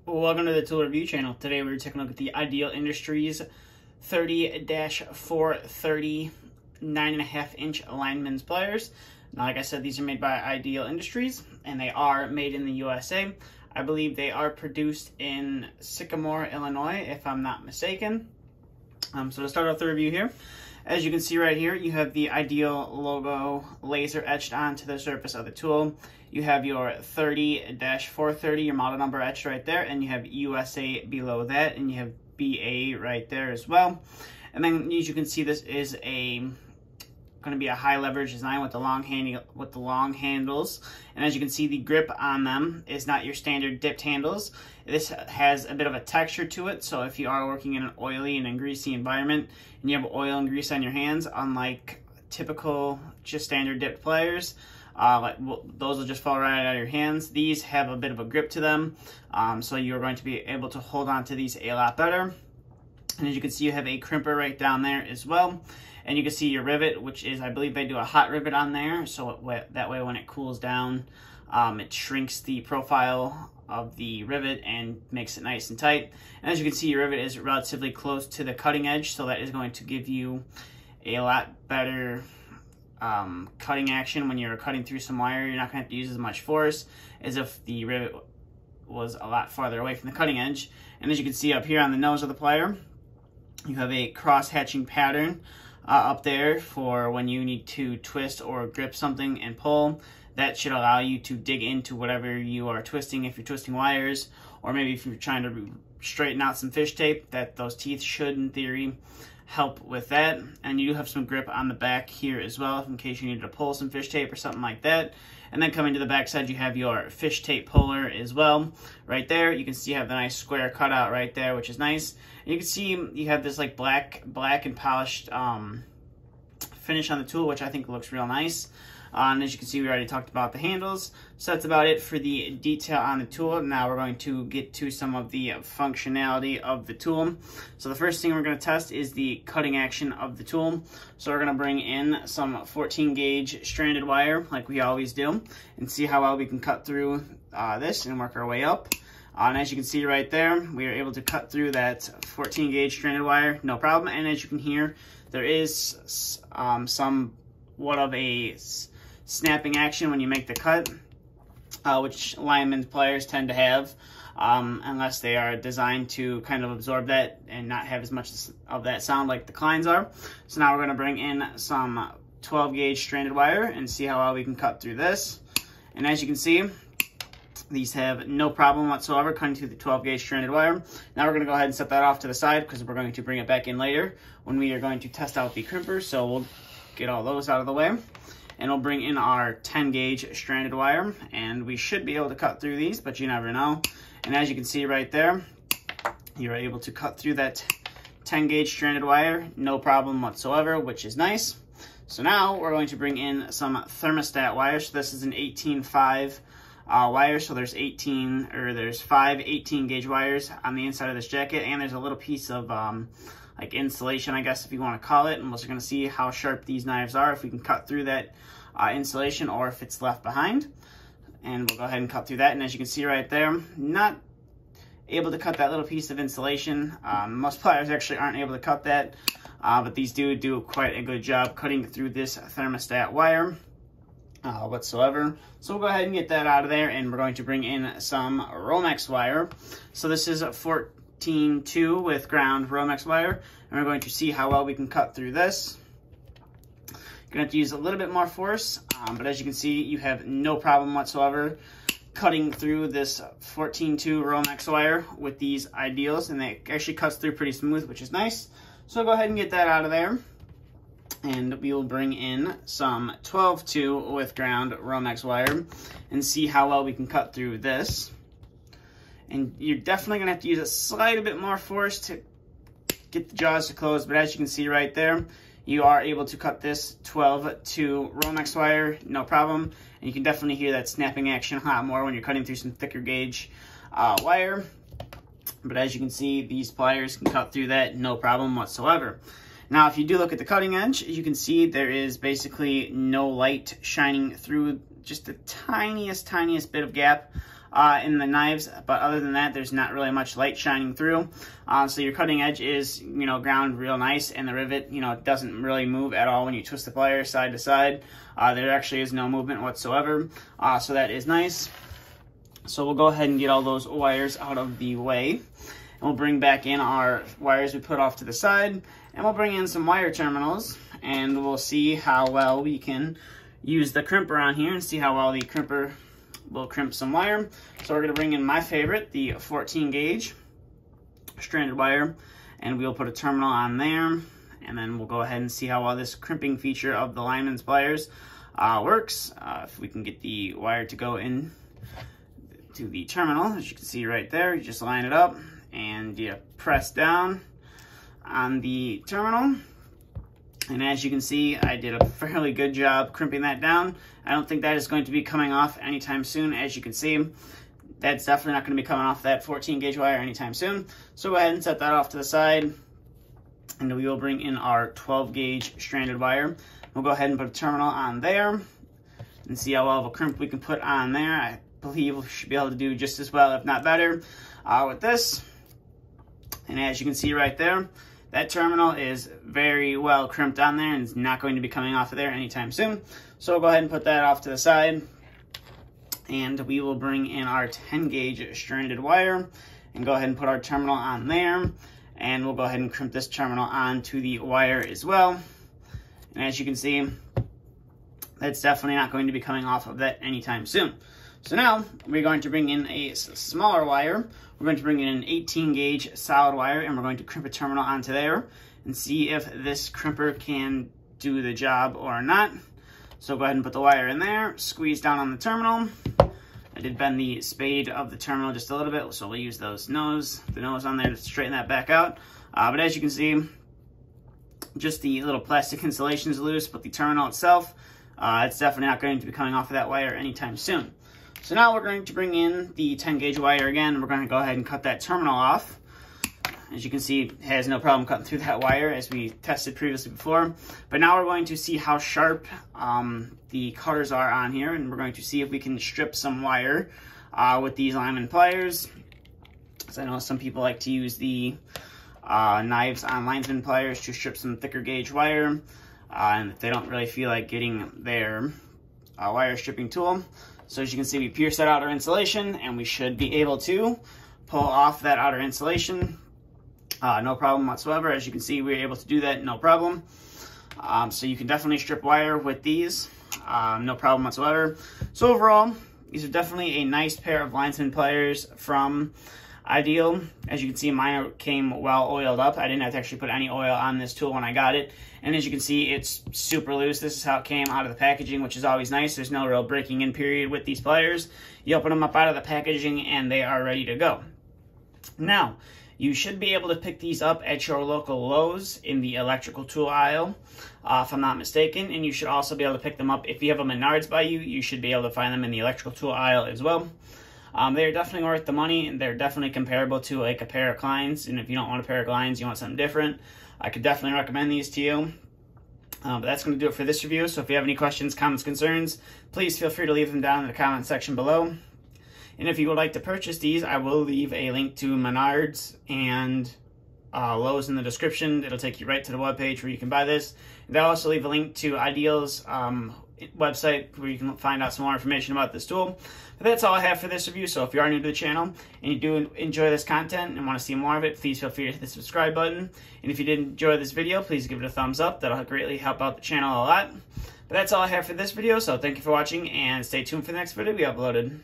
Welcome to the Tool Review channel. Today we're taking a look at the Ideal Industries 30-430 9.5-inch Linesman Pliers. Now, like I said, these are made by Ideal Industries, and they are made in the USA. I believe they are produced in Sycamore, Illinois, if I'm not mistaken. So to start off the review here, as you can see right here, you have the Ideal logo laser etched onto the surface of the tool. You have your 30-430, your model number etched right there, and you have USA below that, and you have BA right there as well. And then, as you can see, this is going to be a high leverage design with the long handles. And as you can see, the grip on them is not your standard dipped handles. This has a bit of a texture to it, so if you are working in an oily and a greasy environment and you have oil and grease on your hands, unlike typical just standard dipped pliers, those will just fall right out of your hands. These have a bit of a grip to them, so you're going to be able to hold on to these a lot better. And as you can see, you have a crimper right down there as well. And you can see your rivet, which is, I believe they do a hot rivet on there, so that way when it cools down, it shrinks the profile of the rivet and makes it nice and tight. And as you can see, your rivet is relatively close to the cutting edge, so that is going to give you a lot better cutting action when you're cutting through some wire. You're not going to have to use as much force as if the rivet was a lot farther away from the cutting edge. And as you can see up here on the nose of the plier, you have a cross-hatching pattern up there for when you need to twist or grip something and pull. That should allow you to dig into whatever you are twisting, if you're twisting wires, or maybe if you're trying to straighten out some fish tape, that those teeth should, in theory, help with that. And you do have some grip on the back here as well, in case you need to pull some fish tape or something like that. And then coming to the back side, you have your fish tape puller as well. Right there, you can see you have the nice square cutout right there, which is nice. And you can see you have this like black and polished finish on the tool, which I think looks real nice. And as you can see, we already talked about the handles. So that's about it for the detail on the tool. Now we're going to get to some of the functionality of the tool. So the first thing we're going to test is the cutting action of the tool. So we're going to bring in some 14 gauge stranded wire like we always do and see how well we can cut through this and work our way up. And as you can see right there, we are able to cut through that 14 gauge stranded wire, no problem. And as you can hear, there is somewhat of a snapping action when you make the cut, which Linesman pliers tend to have, unless they are designed to kind of absorb that and not have as much of that sound like the Kleins are. So now we're going to bring in some 12 gauge stranded wire and see how well we can cut through this. And as you can see, these have no problem whatsoever cutting through the 12 gauge stranded wire. Now we're going to go ahead and set that off to the side because we're going to bring it back in later when we are going to test out the crimper. So we'll get all those out of the way. And we'll bring in our 10 gauge stranded wire, and we should be able to cut through these, but you never know. And as you can see right there, you're able to cut through that 10 gauge stranded wire, no problem whatsoever, which is nice. So now we're going to bring in some thermostat wires. So this is an 18.5 wire, so there's 5 18 gauge wires on the inside of this jacket, and there's a little piece of like insulation, I guess, if you want to call it. And we're going to see how sharp these knives are, if we can cut through that insulation or if it's left behind. And we'll go ahead and cut through that. And as you can see right there, not able to cut that little piece of insulation. Most pliers actually aren't able to cut that, but these do quite a good job cutting through this thermostat wire whatsoever. So we'll go ahead and get that out of there, and we're going to bring in some Romex wire. So this is a 14.2 with ground Romex wire, and we're going to see how well we can cut through this. You're going to have to use a little bit more force, but as you can see, you have no problem whatsoever cutting through this 14.2 Romex wire with these Ideals, and it actually cuts through pretty smooth, which is nice. So I'll go ahead and get that out of there, and we will bring in some 12.2 with ground Romex wire and see how well we can cut through this. And you're definitely going to have to use a slight bit more force to get the jaws to close, but as you can see right there, you are able to cut this 12.2 Romex wire, no problem. And you can definitely hear that snapping action a lot more when you're cutting through some thicker gauge wire. But as you can see, these pliers can cut through that, no problem whatsoever. Now, if you do look at the cutting edge, you can see there is basically no light shining through, just the tiniest bit of gap in the knives, but other than that, there's not really much light shining through. So your cutting edge is, ground real nice, and the rivet, doesn't really move at all when you twist the plier side to side. There actually is no movement whatsoever, so that is nice. So we'll go ahead and get all those wires out of the way. And we'll bring back in our wires we put off to the side, and we'll bring in some wire terminals, and we'll see how well we can use the crimper on here and see how well the crimper will crimp some wire. So we're going to bring in my favorite, the 14 gauge stranded wire, and we'll put a terminal on there, and then we'll go ahead and see how well this crimping feature of the Lineman's Pliers works. If we can get the wire to go in to the terminal, as you can see right there, you just line it up and you press down on the terminal. And as you can see, I did a fairly good job crimping that down. I don't think that is going to be coming off anytime soon. As you can see, that's definitely not going to be coming off that 14 gauge wire anytime soon. So go ahead and set that off to the side. And we will bring in our 12 gauge stranded wire. We'll go ahead and put a terminal on there and see how well of a crimp we can put on there. I believe we should be able to do just as well, if not better, with this. And as you can see right there, that terminal is very well crimped on there and is not going to be coming off of there anytime soon. So we'll go ahead and put that off to the side. And we will bring in our 10 gauge stranded wire and go ahead and put our terminal on there. And we'll go ahead and crimp this terminal onto the wire as well. And as you can see, that's definitely not going to be coming off of that anytime soon. So now we're going to bring in a smaller wire. We're going to bring in an 18 gauge solid wire, and we're going to crimp a terminal onto there and see if this crimper can do the job or not. So go ahead and put the wire in there, squeeze down on the terminal. I did bend the spade of the terminal just a little bit, so we'll use the nose on there to straighten that back out. But as you can see, just the little plastic insulation is loose, but the terminal itself, it's definitely not going to be coming off of that wire anytime soon. So now we're going to bring in the 10 gauge wire again. We're going to go ahead and cut that terminal off. As you can see, it has no problem cutting through that wire as we tested previously before. But now we're going to see how sharp the cutters are on here, and we're going to see if we can strip some wire with these Lineman Pliers. So I know some people like to use the knives on Linesman Pliers to strip some thicker gauge wire, and if they don't really feel like getting their wire stripping tool. So as you can see, we pierce that outer insulation, and we should be able to pull off that outer insulation. No problem whatsoever. As you can see, we were able to do that, no problem. So you can definitely strip wire with these, no problem whatsoever. So overall, these are definitely a nice pair of Linesman Pliers from Ideal. As you can see, mine came well oiled up. I didn't have to actually put any oil on this tool when I got it. And as you can see, it's super loose. This is how it came out of the packaging, which is always nice. There's no real breaking in period with these pliers. You open them up out of the packaging and they are ready to go. Now, you should be able to pick these up at your local Lowe's in the electrical tool aisle, if I'm not mistaken. And you should also be able to pick them up if you have a Menards by you. You should be able to find them in the electrical tool aisle as well. They're definitely worth the money, and they're definitely comparable to like a pair of Kleins. And if you don't want a pair of Kleins, you want something different, I could definitely recommend these to you. But that's going to do it for this review. So if you have any questions, comments, concerns, please feel free to leave them down in the comment section below. And if you would like to purchase these, I will leave a link to Menards and Lowe's in the description. It'll take you right to the webpage where you can buy this. And I'll also leave a link to Ideal's website where you can find out some more information about this tool. But that's all I have for this review. So if you are new to the channel and you do enjoy this content and want to see more of it, please feel free to hit the subscribe button. And if you did enjoy this video, please give it a thumbs up. That'll greatly help out the channel a lot. But that's all I have for this video. So thank you for watching, and stay tuned for the next video we uploaded.